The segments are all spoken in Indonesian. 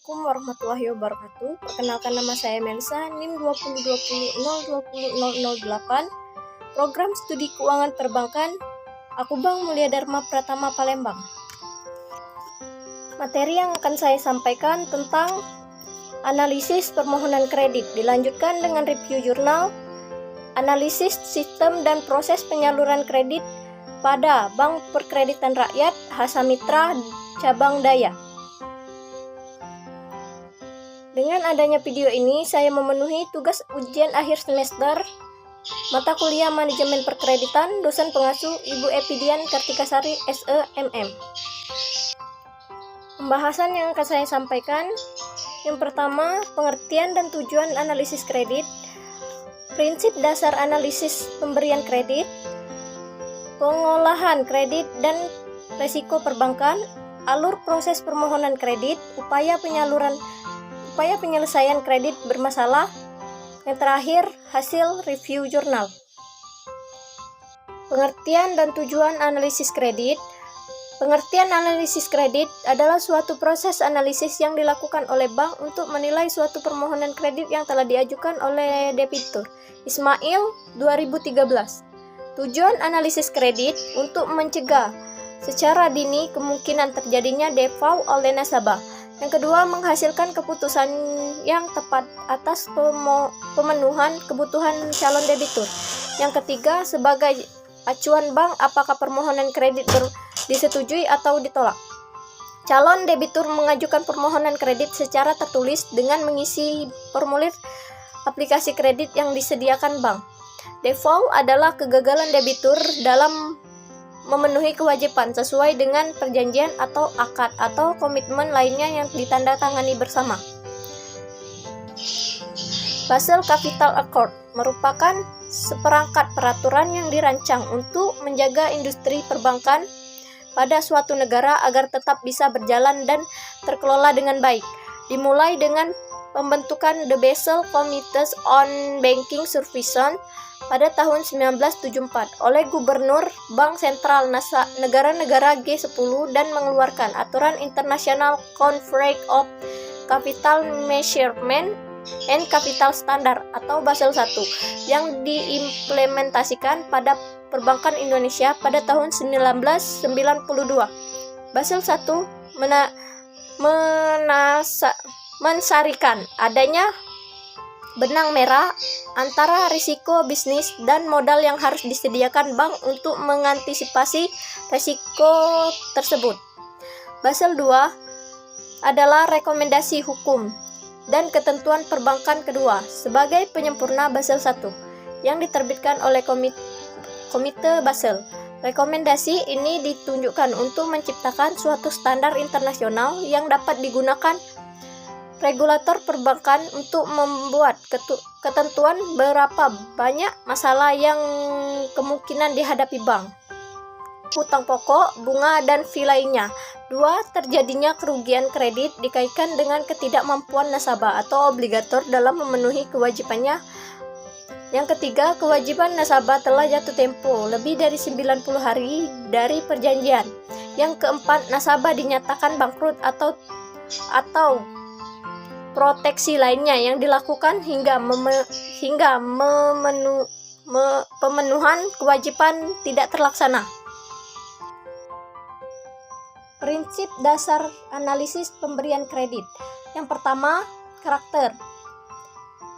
Assalamualaikum warahmatullahi wabarakatuh. Perkenalkan, nama saya Melisa, NIM 2020-020-008, Program Studi Keuangan Perbankan, Aku Bank Mulia Dharma Pratama Palembang. Materi yang akan saya sampaikan tentang analisis permohonan kredit, dilanjutkan dengan review jurnal, analisis sistem dan proses penyaluran kredit pada Bank Perkreditan Rakyat Hasamitra Cabang Daya. Dengan adanya video ini, saya memenuhi tugas ujian akhir semester mata kuliah Manajemen Perkreditan, dosen pengasuh Ibu Epidian Kartikasari SEMM. Pembahasan yang akan saya sampaikan, yang pertama, pengertian dan tujuan analisis kredit, prinsip dasar analisis pemberian kredit, pengolahan kredit dan resiko perbankan, alur proses permohonan kredit, upaya penyelesaian kredit bermasalah, yang terakhir hasil review jurnal. Pengertian dan tujuan analisis kredit. Pengertian analisis kredit adalah suatu proses analisis yang dilakukan oleh bank untuk menilai suatu permohonan kredit yang telah diajukan oleh debitur. Ismail 2013. Tujuan analisis kredit untuk mencegah secara dini kemungkinan terjadinya default oleh nasabah. Yang kedua, menghasilkan keputusan yang tepat atas pemenuhan kebutuhan calon debitur. Yang ketiga, sebagai acuan bank apakah permohonan kredit disetujui atau ditolak. Calon debitur mengajukan permohonan kredit secara tertulis dengan mengisi formulir aplikasi kredit yang disediakan bank. Default adalah kegagalan debitur dalam memenuhi kewajiban sesuai dengan perjanjian atau akad atau komitmen lainnya yang ditandatangani bersama. Basel Capital Accord merupakan seperangkat peraturan yang dirancang untuk menjaga industri perbankan pada suatu negara agar tetap bisa berjalan dan terkelola dengan baik. Dimulai dengan pembentukan The Basel Committee on Banking Supervision pada tahun 1974 oleh Gubernur Bank Sentral negara-negara G10 dan mengeluarkan Aturan International Conference of Capital Measurement and Capital Standard atau Basel I yang diimplementasikan pada perbankan Indonesia pada tahun 1992. Basel I mensarikan adanya benang merah antara risiko bisnis dan modal yang harus disediakan bank untuk mengantisipasi risiko tersebut. Basel II adalah rekomendasi hukum dan ketentuan perbankan kedua sebagai penyempurna Basel I yang diterbitkan oleh Komite Basel. Rekomendasi ini ditunjukkan untuk menciptakan suatu standar internasional yang dapat digunakan regulator perbankan untuk membuat ketentuan berapa banyak masalah yang kemungkinan dihadapi bank. Hutang pokok, bunga, dan fee lainnya. 2. Terjadinya kerugian kredit dikaitkan dengan ketidakmampuan nasabah atau obligator dalam memenuhi kewajibannya. Yang ketiga, kewajiban nasabah telah jatuh tempo lebih dari 90 hari dari perjanjian. Yang keempat, nasabah dinyatakan bangkrut atau proteksi lainnya yang dilakukan hingga pemenuhan kewajiban tidak terlaksana. Prinsip dasar analisis pemberian kredit. Yang pertama, karakter.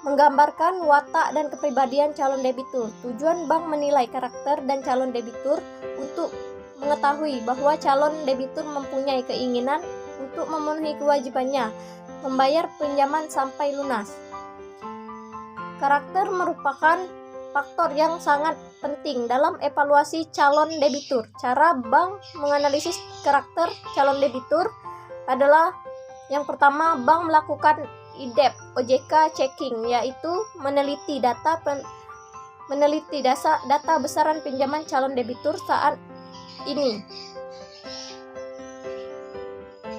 Menggambarkan watak dan kepribadian calon debitur. Tujuan bank menilai karakter dan calon debitur untuk mengetahui bahwa calon debitur mempunyai keinginan untuk memenuhi kewajibannya membayar pinjaman sampai lunas. Karakter merupakan faktor yang sangat penting dalam evaluasi calon debitur. Cara bank menganalisis karakter calon debitur adalah yang pertama, bank melakukan IDEP OJK checking, yaitu meneliti data besaran pinjaman calon debitur saat ini.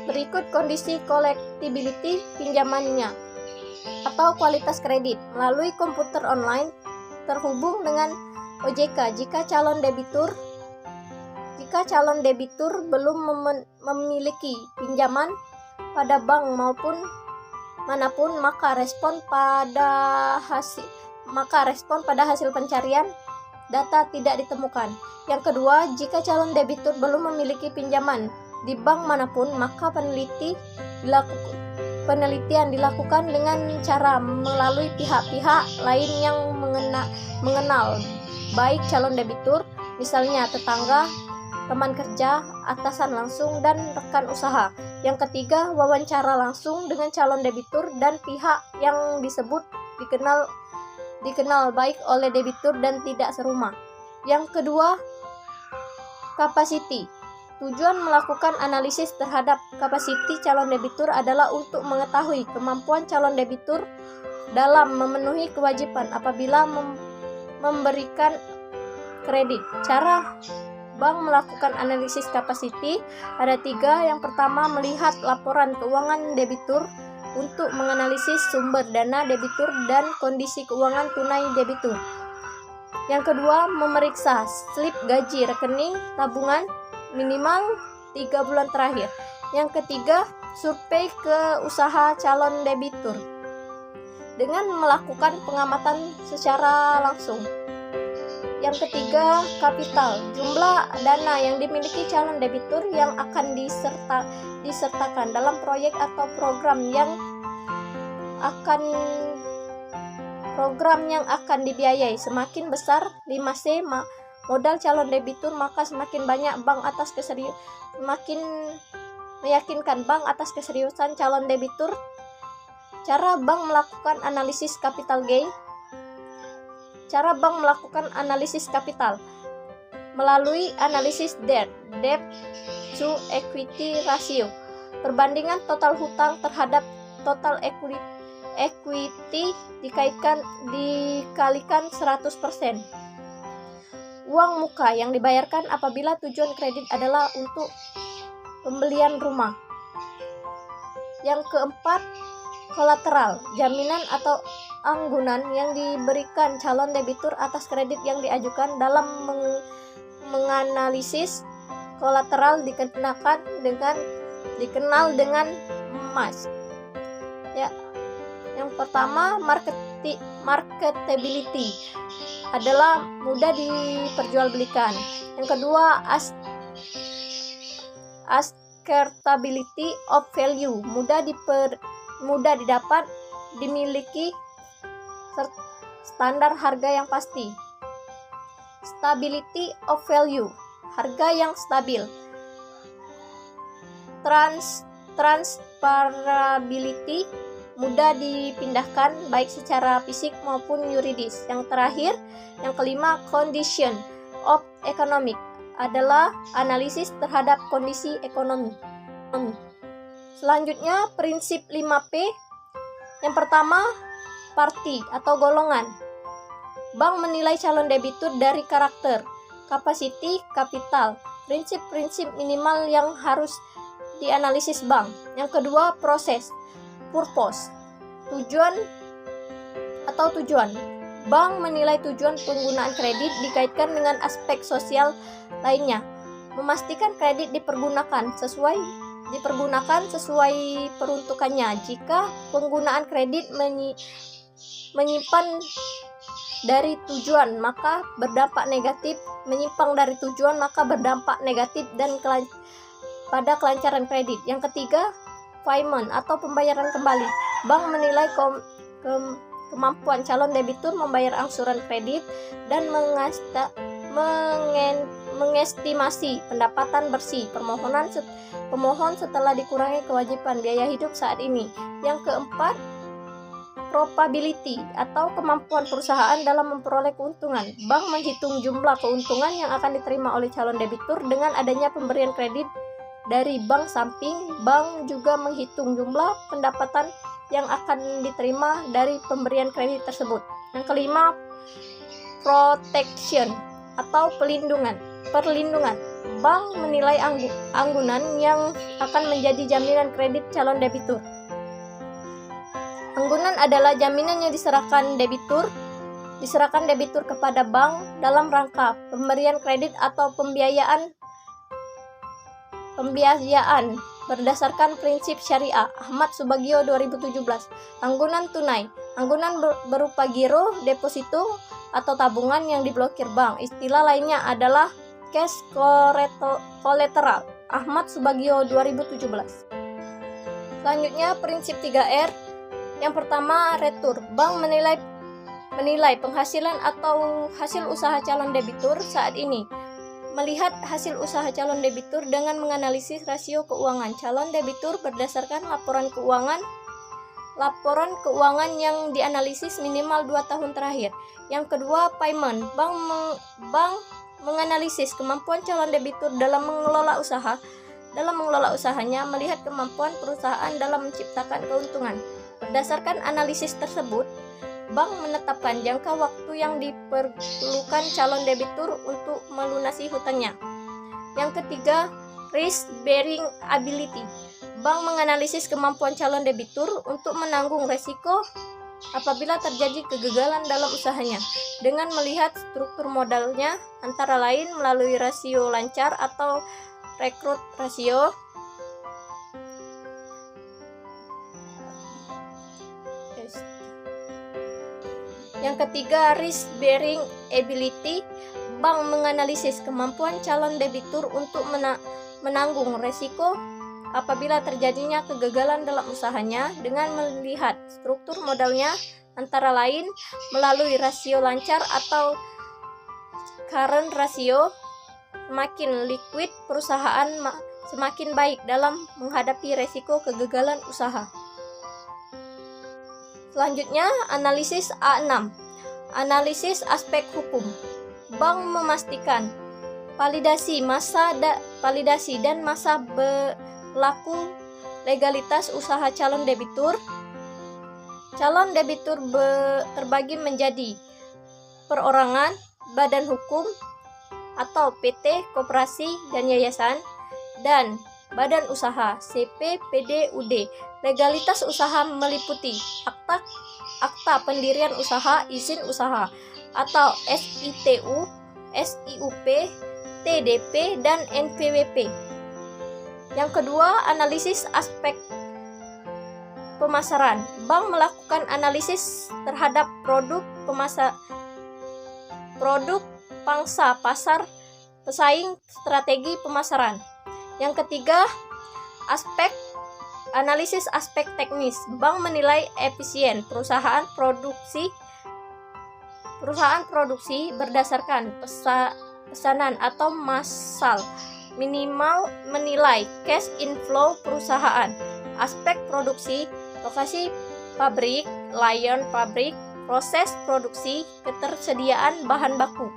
Berikut kondisi collectibility pinjamannya atau kualitas kredit melalui komputer online terhubung dengan OJK. Jika calon debitur belum memiliki pinjaman pada bank maupun manapun, maka respon pada hasil pencarian data tidak ditemukan. Yang kedua, jika calon debitur belum memiliki pinjaman di bank manapun, maka penelitian dilakukan dengan cara melalui pihak-pihak lain yang mengenal baik calon debitur, misalnya tetangga, teman kerja, atasan langsung, dan rekan usaha. Yang ketiga, wawancara langsung dengan calon debitur dan pihak yang disebut dikenal baik oleh debitur dan tidak serumah. Yang kedua, capacity. Tujuan melakukan analisis terhadap kapasiti calon debitur adalah untuk mengetahui kemampuan calon debitur dalam memenuhi kewajiban apabila memberikan kredit. Cara bank melakukan analisis kapasiti ada 3. Yang pertama, melihat laporan keuangan debitur untuk menganalisis sumber dana debitur dan kondisi keuangan tunai debitur. Yang kedua, memeriksa slip gaji rekening tabungan minimal 3 bulan terakhir. Yang ketiga, survei ke usaha calon debitur dengan melakukan pengamatan secara langsung. Yang ketiga, kapital, jumlah dana yang dimiliki calon debitur yang akan disertakan dalam proyek atau program yang akan dibiayai. Semakin besar 5C modal calon debitur, maka semakin banyak semakin meyakinkan bank atas keseriusan calon debitur. Cara bank melakukan analisis capital gain. Cara bank melakukan analisis kapital melalui analisis debt to equity ratio, perbandingan total hutang terhadap total equity dikalikan 100%. Uang muka yang dibayarkan apabila tujuan kredit adalah untuk pembelian rumah. Yang keempat, kolateral, jaminan atau anggunan yang diberikan calon debitur atas kredit yang diajukan. Dalam menganalisis kolateral dikenal dengan MAS. Ya, yang pertama, marketability adalah mudah diperjualbelikan. Yang kedua, ascertability of value, mudah didapat, dimiliki, standar harga yang pasti. Stability of value, harga yang stabil. Transferability, mudah dipindahkan baik secara fisik maupun yuridis. Yang terakhir, yang kelima, condition of economic adalah analisis terhadap kondisi ekonomi. Selanjutnya, prinsip 5P. Yang pertama, party atau golongan. Bank menilai calon debitur dari karakter, kapasiti, kapital, prinsip-prinsip minimal yang harus dianalisis bank. Yang kedua, proses, purpose, tujuan. Bank menilai tujuan penggunaan kredit dikaitkan dengan aspek sosial lainnya, memastikan kredit dipergunakan sesuai peruntukannya. Jika penggunaan kredit menyimpang dari tujuan, maka berdampak negatif dan pada kelancaran kredit. Yang ketiga, payment atau pembayaran kembali. Bank menilai kemampuan calon debitur membayar angsuran kredit dan mengestimasi pendapatan bersih pemohon setelah dikurangi kewajiban biaya hidup saat ini. Yang keempat, probability atau kemampuan perusahaan dalam memperoleh keuntungan. Bank menghitung jumlah keuntungan yang akan diterima oleh calon debitur dengan adanya pemberian kredit dari bank samping. Bank juga menghitung jumlah pendapatan yang akan diterima dari pemberian kredit tersebut. Yang kelima, protection atau perlindungan. Bank menilai anggunan yang akan menjadi jaminan kredit calon debitur. Anggunan adalah jaminan yang diserahkan debitur kepada bank dalam rangka pemberian kredit atau pembiayaan berdasarkan prinsip syariah. Ahmad Subagio 2017. Anggunan tunai. Anggunan berupa giro, deposito, atau tabungan yang diblokir bank. Istilah lainnya adalah cash collateral. Ahmad Subagio 2017. Selanjutnya prinsip 3R. Yang pertama, retur. Bank menilai penghasilan atau hasil usaha calon debitur saat ini. Melihat hasil usaha calon debitur dengan menganalisis rasio keuangan calon debitur berdasarkan laporan keuangan yang dianalisis minimal 2 tahun terakhir. Yang kedua, payment. Bank menganalisis kemampuan calon debitur dalam mengelola usahanya, melihat kemampuan perusahaan dalam menciptakan keuntungan. Berdasarkan analisis tersebut, bank menetapkan jangka waktu yang diperlukan calon debitur untuk melunasi hutangnya. Yang ketiga, risk bearing ability. Bank menganalisis kemampuan calon debitur untuk menanggung resiko apabila terjadi kegagalan dalam usahanya dengan melihat struktur modalnya, antara lain melalui rasio lancar atau rekrut rasio. Yang ketiga, risk bearing ability. Bank menganalisis kemampuan calon debitur untuk menanggung resiko apabila terjadinya kegagalan dalam usahanya dengan melihat struktur modalnya, antara lain melalui rasio lancar atau current ratio. Semakin liquid perusahaan, semakin baik dalam menghadapi resiko kegagalan usaha. Selanjutnya, analisis A6. Analisis aspek hukum. Bank memastikan validasi dan masa berlaku legalitas usaha calon debitur. Calon debitur terbagi menjadi perorangan, badan hukum atau PT, koperasi dan yayasan, dan badan usaha CP, PD, UD. Legalitas usaha meliputi akta pendirian usaha, izin usaha atau SITU, SIUP, TDP, dan NPWP. Yang kedua, analisis aspek pemasaran. Bank melakukan analisis terhadap produk pangsa pasar, pesaing, strategi pemasaran. Yang ketiga, analisis aspek teknis. Bank menilai efisien perusahaan produksi berdasarkan pesanan atau massal. Minimal menilai cash inflow perusahaan. Aspek produksi, lokasi pabrik, layan pabrik, proses produksi, ketersediaan bahan baku.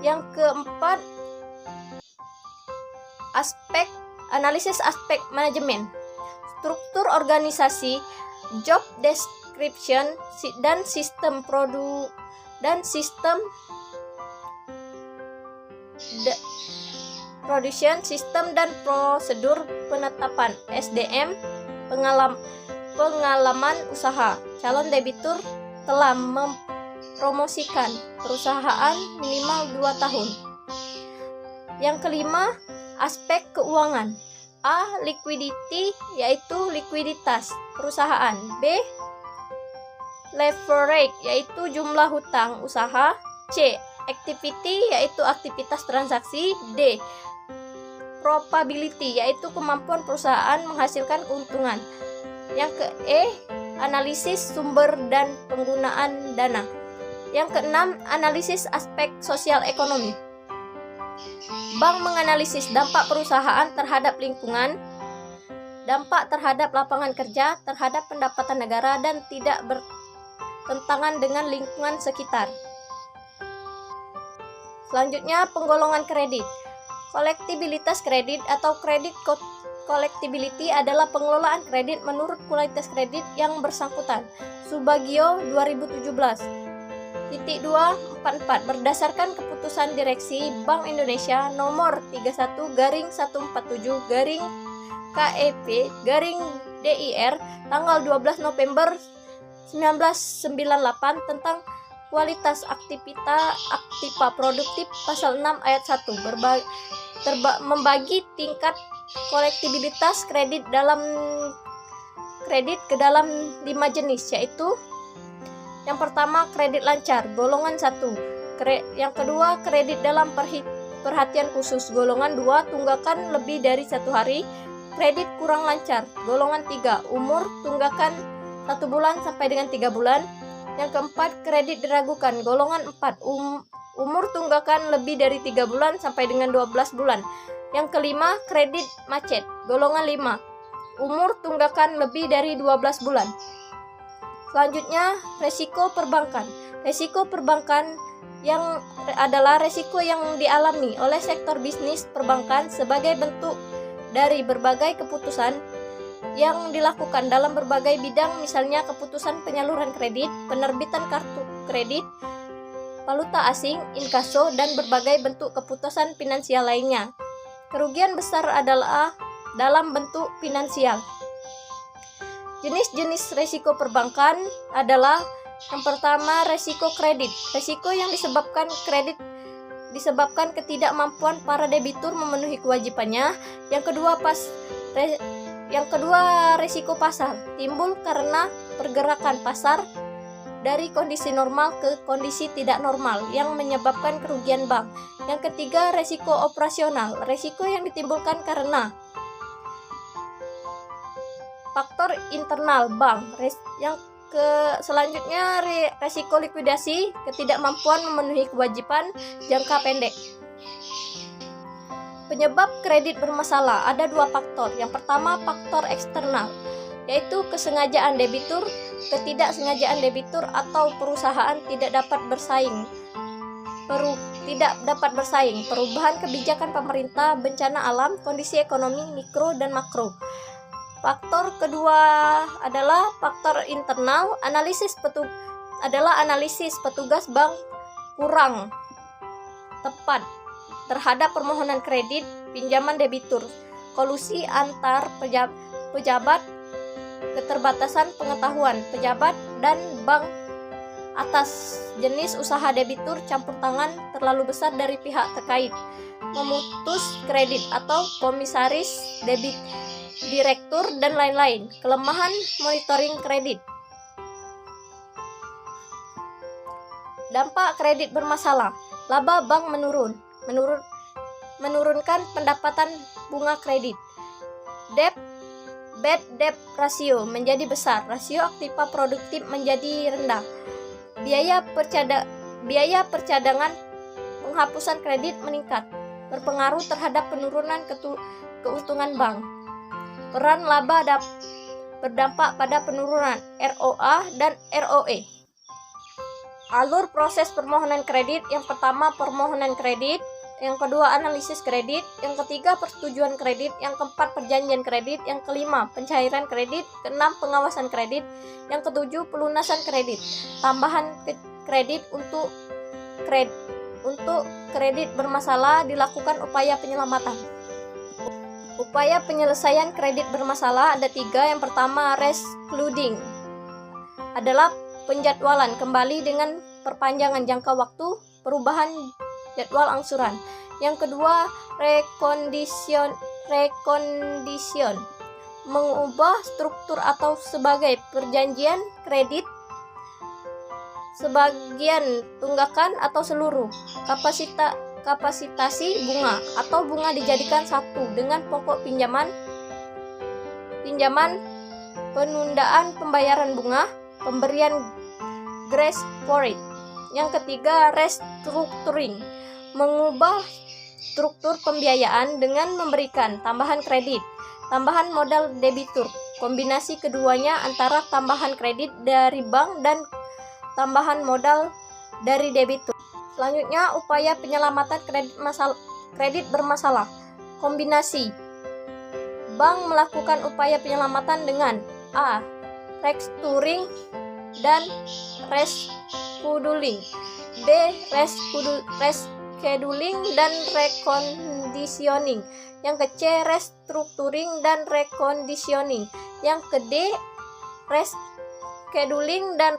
Yang keempat, analisis aspek manajemen. Struktur organisasi, job description, dan sistem production system dan prosedur penetapan SDM, pengalaman usaha. Calon debitur telah mempromosikan perusahaan minimal 2 tahun. Yang kelima, aspek keuangan. A. Liquidity, yaitu likuiditas perusahaan. B. Leverage, yaitu jumlah hutang usaha. C. Activity, yaitu aktivitas transaksi. D. Probability, yaitu kemampuan perusahaan menghasilkan keuntungan. Yang ke E. Analisis sumber dan penggunaan dana. Yang keenam, analisis aspek sosial ekonomi. Bank menganalisis dampak perusahaan terhadap lingkungan, dampak terhadap lapangan kerja, terhadap pendapatan negara, dan tidak bertentangan dengan lingkungan sekitar. Selanjutnya, penggolongan kredit. Kolektibilitas kredit atau kredit collectibility adalah pengelolaan kredit menurut kualitas kredit yang bersangkutan. Subagio 2017. 244 berdasarkan keputusan direksi Bank Indonesia nomor 31/1/KEP/DIR tanggal 12 November 1998 tentang kualitas aktiva produktif pasal 6 ayat 1 membagi tingkat kolektibilitas kredit ke dalam 5 jenis, yaitu yang pertama kredit lancar golongan 1, yang kedua kredit dalam perhatian khusus golongan 2, tunggakan lebih dari 1 hari, kredit kurang lancar golongan 3, umur tunggakan 1 bulan sampai dengan 3 bulan, yang keempat kredit diragukan golongan 4, umur tunggakan lebih dari 3 bulan sampai dengan 12 bulan, yang kelima kredit macet golongan 5, umur tunggakan lebih dari 12 bulan. Selanjutnya, resiko perbankan. Resiko perbankan yang adalah resiko yang dialami oleh sektor bisnis perbankan sebagai bentuk dari berbagai keputusan yang dilakukan dalam berbagai bidang, misalnya keputusan penyaluran kredit, penerbitan kartu kredit, valuta asing, inkaso, dan berbagai bentuk keputusan finansial lainnya. Kerugian besar adalah dalam bentuk finansial. Jenis-jenis resiko perbankan adalah yang pertama resiko kredit. Resiko yang disebabkan ketidakmampuan para debitur memenuhi kewajibannya. Yang kedua resiko pasar, timbul karena pergerakan pasar dari kondisi normal ke kondisi tidak normal yang menyebabkan kerugian bank. Yang ketiga resiko operasional, resiko yang ditimbulkan karena faktor internal bank. Selanjutnya resiko likuidasi, ketidakmampuan memenuhi kewajiban jangka pendek. Penyebab kredit bermasalah ada 2 faktor. Yang pertama faktor eksternal, yaitu kesengajaan debitur, ketidaksengajaan debitur, atau perusahaan tidak dapat bersaing, perubahan kebijakan pemerintah, bencana alam, kondisi ekonomi mikro dan makro. Faktor kedua adalah faktor internal, analisis petugas bank kurang tepat terhadap permohonan kredit pinjaman debitur, kolusi antar pejabat, keterbatasan pengetahuan pejabat dan bank atas jenis usaha debitur, campur tangan terlalu besar dari pihak terkait, memutus kredit atau komisaris debit, direktur, dan lain-lain. Kelemahan monitoring kredit. Dampak kredit bermasalah. Laba bank menurunkan pendapatan bunga kredit. Bad debt ratio menjadi besar, rasio aktiva produktif menjadi rendah. Biaya percadangan penghapusan kredit meningkat, berpengaruh terhadap penurunan keuntungan bank. Peran laba berdampak pada penurunan ROA dan ROE. Alur proses permohonan kredit. Yang pertama permohonan kredit, yang kedua analisis kredit, yang ketiga persetujuan kredit, yang keempat perjanjian kredit, yang kelima pencairan kredit, keenam pengawasan kredit, yang ketujuh pelunasan kredit. Tambahan kredit untuk kredit bermasalah dilakukan upaya penyelamatan. Upaya penyelesaian kredit bermasalah ada 3. Yang pertama reschedule adalah penjadwalan kembali dengan perpanjangan jangka waktu, perubahan jadwal angsuran. Yang kedua recondition, mengubah struktur atau sebagai perjanjian kredit, sebagian tunggakan atau seluruh kapasitasi bunga atau bunga dijadikan satu dengan pokok pinjaman, penundaan pembayaran bunga, pemberian grace period. Yang ketiga restructuring, mengubah struktur pembiayaan dengan memberikan tambahan kredit, tambahan modal debitur. Kombinasi keduanya antara tambahan kredit dari bank dan tambahan modal dari debitur. Selanjutnya, upaya penyelamatan kredit bermasalah. Kombinasi. Bank melakukan upaya penyelamatan dengan A. Restructuring dan rescheduling. B. Rescheduling dan reconditioning. Yang ke C. Restructuring dan reconditioning. Yang ke D. Rescheduling dan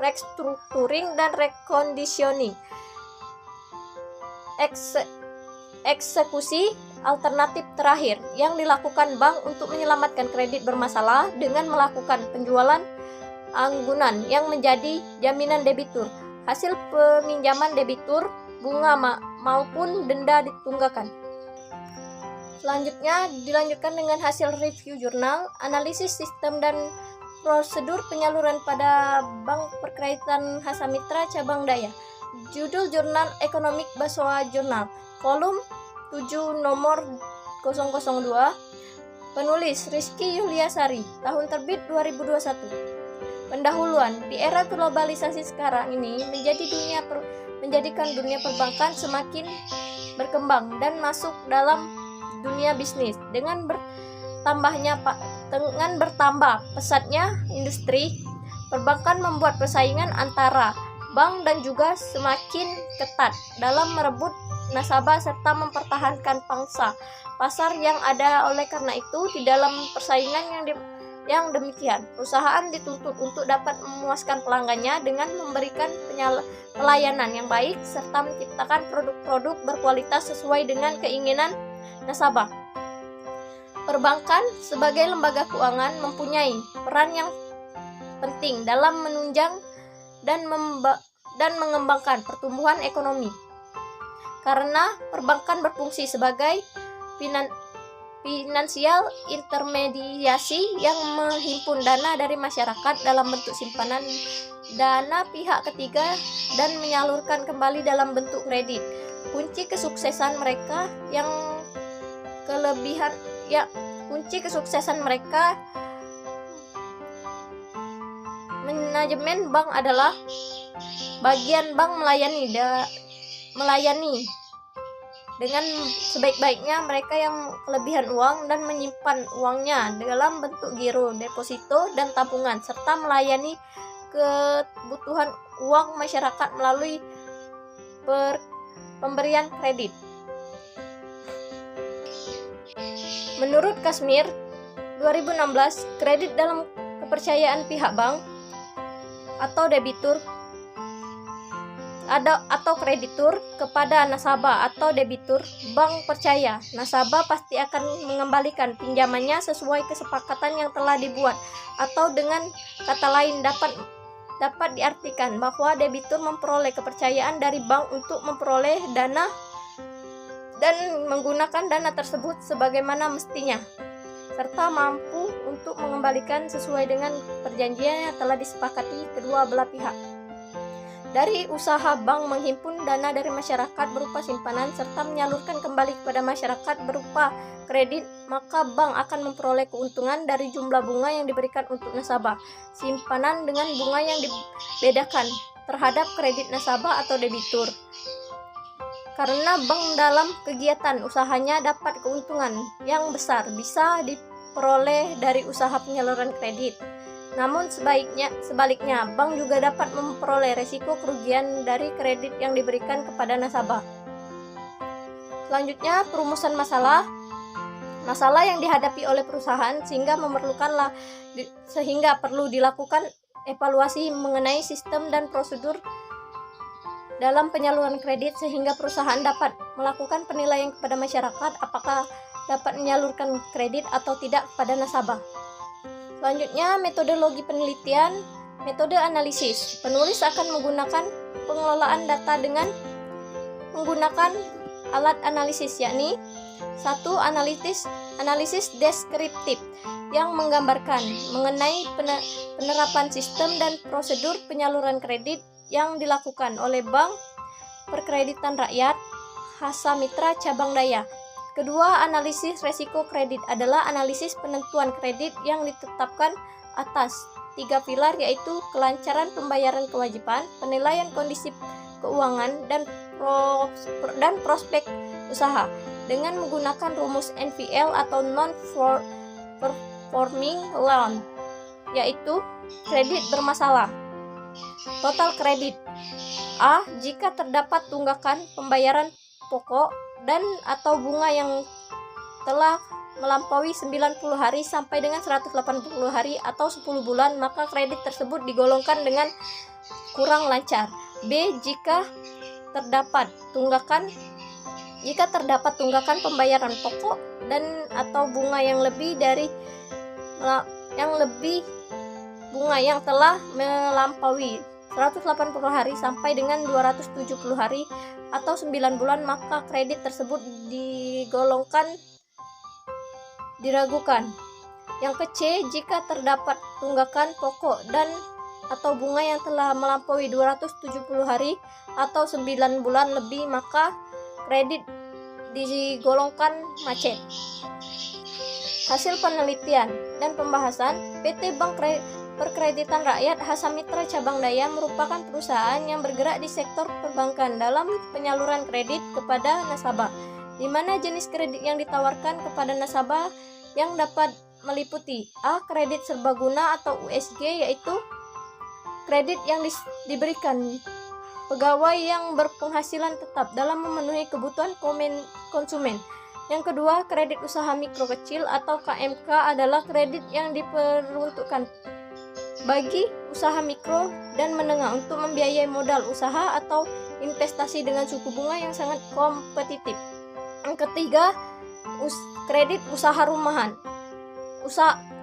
restructuring dan reconditioning. Eksekusi alternatif terakhir yang dilakukan bank untuk menyelamatkan kredit bermasalah dengan melakukan penjualan anggunan yang menjadi jaminan debitur. Hasil peminjaman debitur, bunga maupun denda ditunggakan. Selanjutnya dilanjutkan dengan hasil review jurnal, analisis sistem dan prosedur penyaluran pada Bank Perkreditan Hasamitra Cabang Daya. Judul Jurnal Ekonomik Basoa Jurnal, volume 7 nomor 002. Penulis Rizky Yuliasari, tahun terbit 2021. Pendahuluan, di era globalisasi sekarang ini menjadikan dunia perbankan semakin berkembang dan masuk dalam dunia bisnis dengan bertambah pesatnya industri perbankan membuat persaingan antara bank dan juga semakin ketat dalam merebut nasabah serta mempertahankan pangsa pasar yang ada. Oleh karena itu, di dalam persaingan yang demikian, perusahaan dituntut untuk dapat memuaskan pelanggannya dengan memberikan pelayanan yang baik serta menciptakan produk-produk berkualitas sesuai dengan keinginan nasabah. Perbankan sebagai lembaga keuangan mempunyai peran yang penting dalam menunjang dan mengembangkan pertumbuhan ekonomi. Karena perbankan berfungsi sebagai finansial intermediasi yang menghimpun dana dari masyarakat dalam bentuk simpanan dana pihak ketiga dan menyalurkan kembali dalam bentuk kredit. Kunci kesuksesan mereka manajemen bank adalah bagian bank melayani dengan sebaik-baiknya mereka yang kelebihan uang dan menyimpan uangnya dalam bentuk giro, deposito, dan tabungan serta melayani kebutuhan uang masyarakat melalui pemberian kredit. Menurut Kashmir 2016, kredit dalam kepercayaan pihak bank atau debitur atau kreditur kepada nasabah atau debitur bank percaya nasabah pasti akan mengembalikan pinjamannya sesuai kesepakatan yang telah dibuat, atau dengan kata lain dapat diartikan bahwa debitur memperoleh kepercayaan dari bank untuk memperoleh dana dan menggunakan dana tersebut sebagaimana mestinya, serta mampu untuk mengembalikan sesuai dengan perjanjian yang telah disepakati kedua belah pihak. Dari usaha bank menghimpun dana dari masyarakat berupa simpanan serta menyalurkan kembali kepada masyarakat berupa kredit, maka bank akan memperoleh keuntungan dari jumlah bunga yang diberikan untuk nasabah simpanan dengan bunga yang dibedakan terhadap kredit nasabah atau debitur. Karena bank dalam kegiatan usahanya dapat keuntungan yang besar bisa diperoleh dari usaha penyaluran kredit. Namun sebaliknya, bank juga dapat memperoleh resiko kerugian dari kredit yang diberikan kepada nasabah. Selanjutnya, perumusan masalah yang dihadapi oleh perusahaan sehingga perlu dilakukan evaluasi mengenai sistem dan prosedur dalam penyaluran kredit sehingga perusahaan dapat melakukan penilaian kepada masyarakat apakah dapat menyalurkan kredit atau tidak kepada nasabah. Selanjutnya, metodologi penelitian, metode analisis. Penulis akan menggunakan pengelolaan data dengan menggunakan alat analisis, yakni 1. Analisis deskriptif yang menggambarkan mengenai penerapan sistem dan prosedur penyaluran kredit yang dilakukan oleh Bank Perkreditan Rakyat Hasamitra Cabang Daya. Kedua, analisis resiko kredit adalah analisis penentuan kredit yang ditetapkan atas 3 pilar, yaitu kelancaran pembayaran kewajiban, penilaian kondisi keuangan, dan prospek usaha dengan menggunakan rumus NPL atau non-performing loan, yaitu kredit bermasalah. Total kredit A. Jika terdapat tunggakan pembayaran pokok dan atau bunga yang telah melampaui 90 hari sampai dengan 180 hari atau 10 bulan, maka kredit tersebut digolongkan dengan kurang lancar. B. Jika terdapat tunggakan jika terdapat tunggakan pembayaran pokok dan atau bunga yang lebih bunga yang telah melampaui 180 hari sampai dengan 270 hari atau 9 bulan, maka kredit tersebut diragukan. Yang ke C, jika terdapat tunggakan pokok dan atau bunga yang telah melampaui 270 hari atau 9 bulan lebih, maka kredit digolongkan macet. Hasil penelitian dan pembahasan, PT Bank Perkreditan Rakyat Hasamitra Cabang Daya merupakan perusahaan yang bergerak di sektor perbankan dalam penyaluran kredit kepada nasabah, di mana jenis kredit yang ditawarkan kepada nasabah yang dapat meliputi A. Kredit serbaguna atau USG, yaitu kredit yang diberikan pegawai yang berpenghasilan tetap dalam memenuhi kebutuhan konsumen. Yang kedua, kredit usaha mikro kecil atau KMK adalah kredit yang diperuntukkan bagi usaha mikro dan menengah untuk membiayai modal usaha atau investasi dengan suku bunga yang sangat kompetitif. Yang ketiga, kredit usaha rumahan.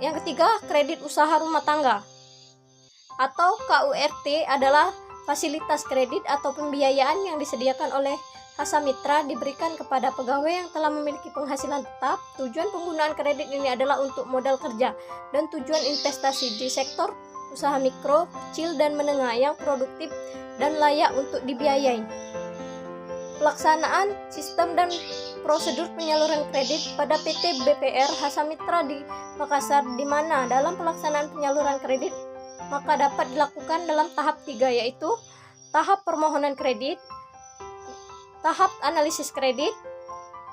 Yang ketiga, kredit usaha rumah tangga atau KURT adalah fasilitas kredit atau pembiayaan yang disediakan oleh Hasamitra diberikan kepada pegawai yang telah memiliki penghasilan tetap. Tujuan penggunaan kredit ini adalah untuk modal kerja dan tujuan investasi di sektor usaha mikro, kecil, dan menengah yang produktif dan layak untuk dibiayai. Pelaksanaan sistem dan prosedur penyaluran kredit pada PT BPR Hasamitra di Makassar, di mana dalam pelaksanaan penyaluran kredit maka dapat dilakukan dalam tahap 3, yaitu tahap permohonan kredit, tahap analisis kredit,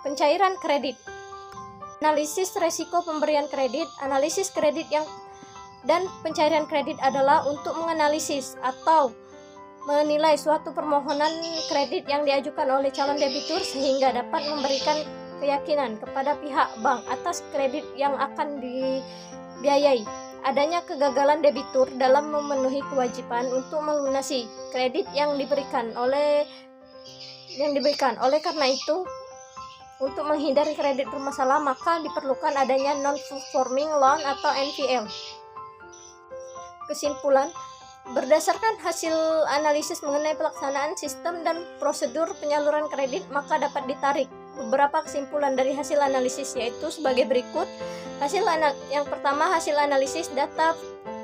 pencairan kredit, analisis resiko pemberian kredit. Analisis kredit dan pencairan kredit adalah untuk menganalisis atau menilai suatu permohonan kredit yang diajukan oleh calon debitur sehingga dapat memberikan keyakinan kepada pihak bank atas kredit yang akan dibiayai. Adanya kegagalan debitur dalam memenuhi kewajiban untuk melunasi kredit yang diberikan. Oleh karena itu, untuk menghindari kredit bermasalah maka diperlukan adanya non-performing loan atau NPL. Kesimpulan, berdasarkan hasil analisis mengenai pelaksanaan sistem dan prosedur penyaluran kredit, maka dapat ditarik beberapa kesimpulan dari hasil analisis, yaitu sebagai berikut. Yang pertama, hasil analisis data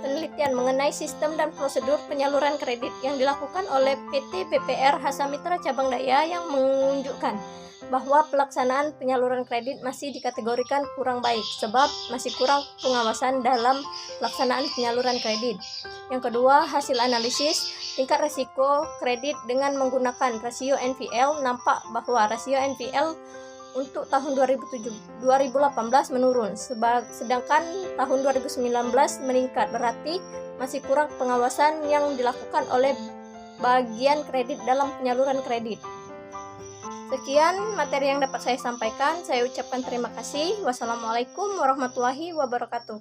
penelitian mengenai sistem dan prosedur penyaluran kredit yang dilakukan oleh PT BPR Hasamitra Cabang Daya yang menunjukkan bahwa pelaksanaan penyaluran kredit masih dikategorikan kurang baik sebab masih kurang pengawasan dalam pelaksanaan penyaluran kredit. Yang kedua, hasil analisis tingkat risiko kredit dengan menggunakan rasio NPL, nampak bahwa rasio NPL untuk tahun 2018 menurun, sedangkan tahun 2019 meningkat, berarti masih kurang pengawasan yang dilakukan oleh bagian kredit dalam penyaluran kredit. Sekian materi yang dapat saya sampaikan. Saya ucapkan terima kasih. Wassalamualaikum warahmatullahi wabarakatuh.